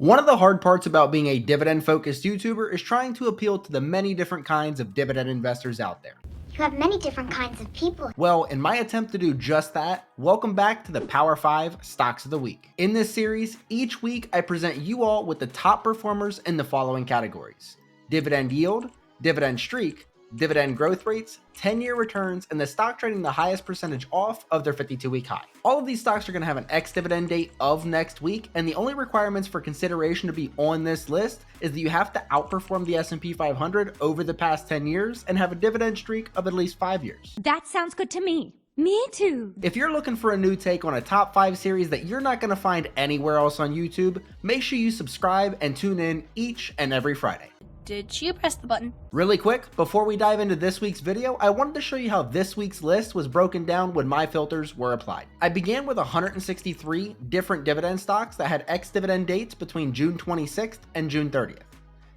One of the hard parts about being a dividend-focused YouTuber is trying to appeal to the many different kinds of dividend investors out there. You have many different kinds of people. Well, in my attempt to do just that, welcome back to the Power 5 Stocks of the Week. In this series, each week I present you all with the top performers in the following categories: dividend yield, dividend streak, dividend growth rates, 10-year returns, and the stock trading the highest percentage off of their 52-week high. All of these stocks are going to have an ex-dividend date of next week, and the only requirements for consideration to be on this list is that you have to outperform the S&P 500 over the past 10 years and have a dividend streak of at least 5 years. That sounds good to me. Me too. If you're looking for a new take on a top 5 series that you're not going to find anywhere else on YouTube, make sure you subscribe and tune in each and every Friday. Did you press the button? Really quick, before we dive into this week's video, I wanted to show you how this week's list was broken down when my filters were applied. I began with 163 different dividend stocks that had ex-dividend dates between June 26th and June 30th.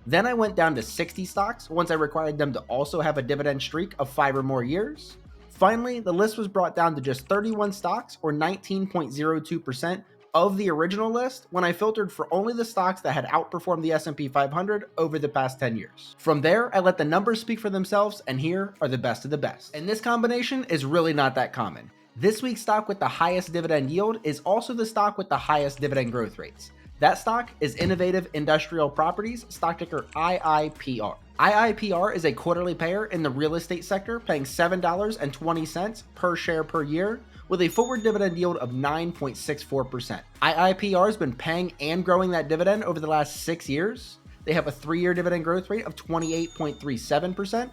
Then I went down to 60 stocks once I required them to also have a dividend streak of 5 or more years. Finally, the list was brought down to just 31 stocks, or 19.02%, of the original list when I filtered for only the stocks that had outperformed the S&P 500 over the past 10 years. From there, I let the numbers speak for themselves, and here are the best of the best. And this combination is really not that common. This week's stock with the highest dividend yield is also the stock with the highest dividend growth rates. That stock is Innovative Industrial Properties, stock ticker IIPR. IIPR is a quarterly payer in the real estate sector, paying $7.20 per share per year, with a forward dividend yield of 9.64%. IIPR has been paying and growing that dividend over the last 6 years. They have a 3-year dividend growth rate of 28.37%,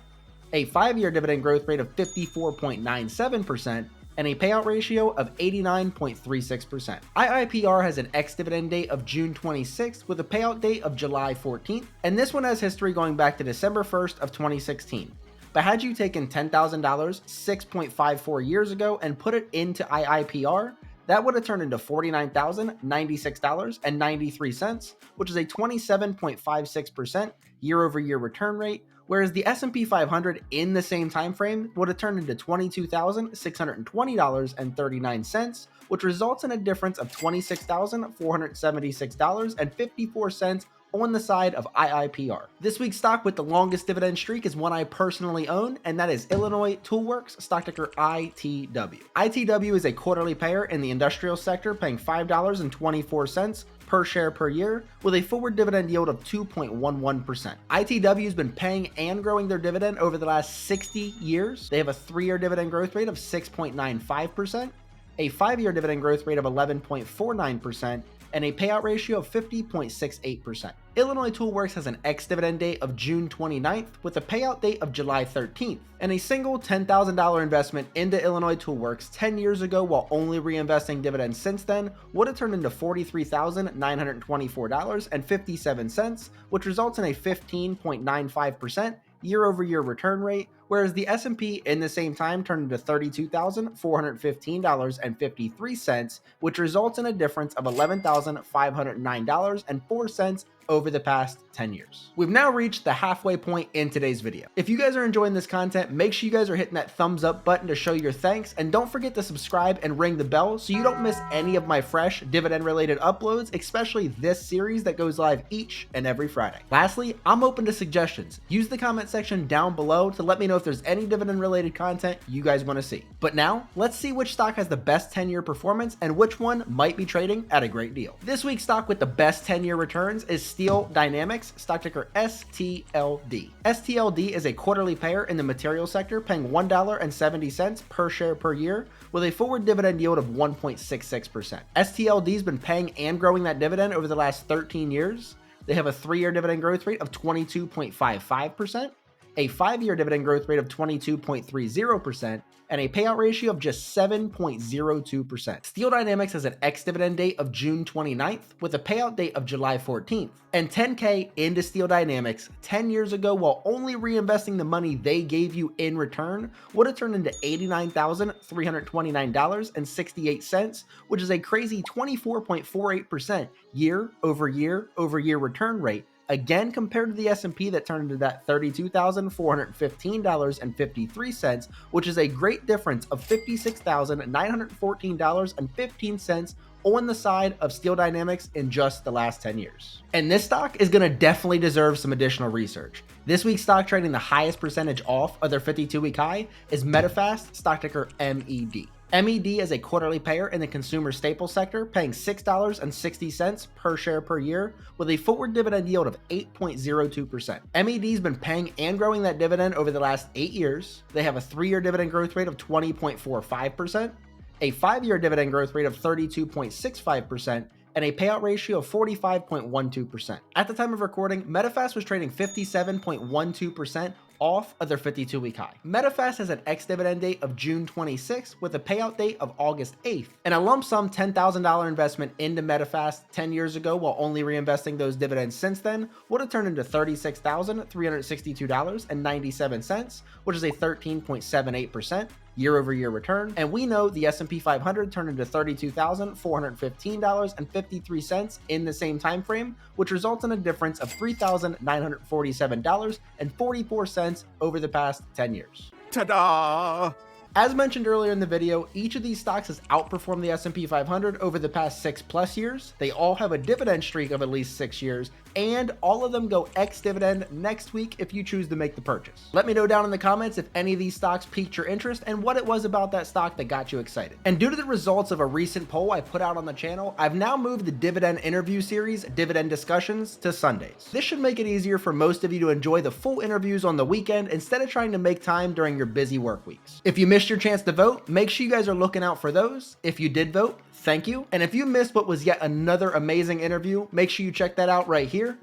a 5-year dividend growth rate of 54.97%, and a payout ratio of 89.36%. IIPR has an ex-dividend date of June 26th with a payout date of July 14th, and this one has history going back to December 1st of 2016. But had you taken $10,000 6.54 years ago and put it into IIPR, that would have turned into $49,096.93, which is a 27.56% year-over-year return rate, whereas the S&P 500 in the same time frame would have turned into $22,620.39, which results in a difference of $26,476.54 on the side of IIPR. This week's stock with the longest dividend streak is one I personally own, and that is Illinois Toolworks, stock ticker ITW. ITW is a quarterly payer in the industrial sector, paying $5.24 per share per year, with a forward dividend yield of 2.11%. ITW has been paying and growing their dividend over the last 60 years. They have a 3-year dividend growth rate of 6.95%, a 5-year dividend growth rate of 11.49%, and a payout ratio of 50.68%. Illinois Toolworks has an ex-dividend date of June 29th with a payout date of July 13th, and a single $10,000 investment into Illinois Toolworks 10 years ago while only reinvesting dividends since then would have turned into $43,924.57, which results in a 15.95% year-over-year return rate, whereas the S&P in the same time turned into $32,415.53, which results in a difference of $11,509.04 over the past 10 years. We've now reached the halfway point in today's video. If you guys are enjoying this content, make sure you guys are hitting that thumbs up button to show your thanks, and don't forget to subscribe and ring the bell so you don't miss any of my fresh dividend related uploads, especially this series that goes live each and every Friday. Lastly, I'm open to suggestions. Use the comment section down below to let me know if there's any dividend related content you guys want to see. But now, let's see which stock has the best 10-year performance and which one might be trading at a great deal. This week's stock with the best 10-year returns is STLD, stock ticker STLD. STLD is a quarterly payer in the materials sector, paying $1.70 per share per year, with a forward dividend yield of 1.66%. STLD has been paying and growing that dividend over the last 13 years. They have a 3-year dividend growth rate of 22.55%, a 5-year dividend growth rate of 22.30%, and a payout ratio of just 7.02%. Steel Dynamics has an ex-dividend date of June 29th with a payout date of July 14th, and $10K into Steel Dynamics 10 years ago while only reinvesting the money they gave you in return would have turned into $89,329.68, which is a crazy 24.48% year-over-year return rate, again compared to the S&P that turned into that $32,415.53, which is a great difference of $56,914.15 on the side of Steel Dynamics in just the last 10 years. And this stock is going to definitely deserve some additional research. This week's stock trading the highest percentage off of their 52-week high is Medifast, stock ticker MED. MED is a quarterly payer in the consumer staples sector, paying $6.60 per share per year with a forward dividend yield of 8.02%. MED's been paying and growing that dividend over the last 8 years. They have a 3-year dividend growth rate of 20.45%, a 5-year dividend growth rate of 32.65%, and a payout ratio of 45.12%. At the time of recording, Medifast was trading 57.12% off of their 52-week high. Medifast has an ex-dividend date of June 26th with a payout date of August 8th, and a lump sum $10,000 investment into Medifast 10 years ago while only reinvesting those dividends since then would have turned into $36,362.97, which is a 13.78% year-over-year return, and we know the S&P 500 turned into $32,415.53 in the same time frame, which results in a difference of $3,947.44 over the past 10 years. Ta-da! As mentioned earlier in the video, each of these stocks has outperformed the S&P 500 over the past 6+ years. They all have a dividend streak of at least 6 years, and all of them go ex-dividend next week if you choose to make the purchase. Let me know down in the comments if any of these stocks piqued your interest and what it was about that stock that got you excited. And due to the results of a recent poll I put out on the channel, I've now moved the dividend interview series, Dividend Discussions, to Sundays. This should make it easier for most of you to enjoy the full interviews on the weekend instead of trying to make time during your busy work weeks. If you missed your chance to vote, make sure you guys are looking out for those. If you did vote, thank you. And if you missed what was yet another amazing interview, make sure you check that out right here.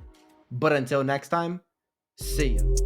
But until next time, see ya.